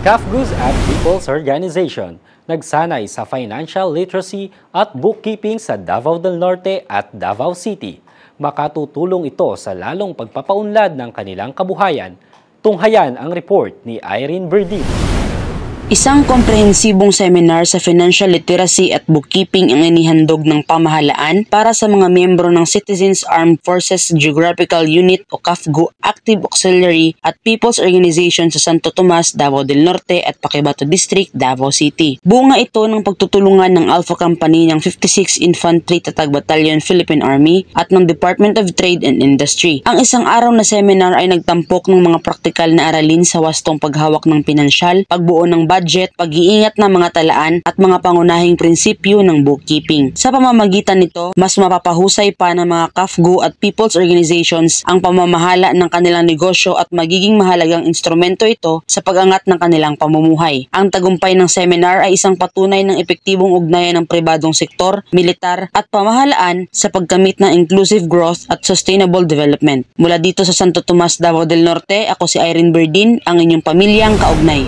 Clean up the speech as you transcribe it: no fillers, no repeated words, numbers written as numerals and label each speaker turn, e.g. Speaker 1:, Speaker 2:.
Speaker 1: CAFGUS at People's Organization nagsanay sa financial literacy at bookkeeping sa Davao del Norte at Davao City. Makatutulong ito sa lalong pagpapaunlad ng kanilang kabuhayan. Tunghayan ang report ni Irene Berdin.
Speaker 2: Isang komprehensibong seminar sa financial literacy at bookkeeping ang inihandog ng pamahalaan para sa mga miyembro ng Citizens Armed Forces Geographical Unit o CAFGU Active Auxiliary at People's Organization sa Santo Tomas, Davao del Norte at Paquibato District, Davao City. Bunga ito ng pagtutulungan ng Alpha Company ng 56 Infantry Tatag Battalion Philippine Army at ng Department of Trade and Industry. Ang isang araw na seminar ay nagtampok ng mga praktikal na aralin sa wastong paghawak ng pinansyal, pagbuo ng budget, pag-iingat ng mga talaan at mga pangunahing prinsipyo ng bookkeeping. Sa pamamagitan nito, mas mapapahusay pa ng mga CAFGU at People's Organizations ang pamamahala ng kanilang negosyo at magiging mahalagang instrumento ito sa pag-angat ng kanilang pamumuhay. Ang tagumpay ng seminar ay isang patunay ng epektibong ugnayan ng pribadong sektor, militar at pamahalaan sa pagkamit ng inclusive growth at sustainable development. Mula dito sa Santo Tomas, Davao del Norte, ako si Irene Berdin, ang inyong pamilyang kaugnay.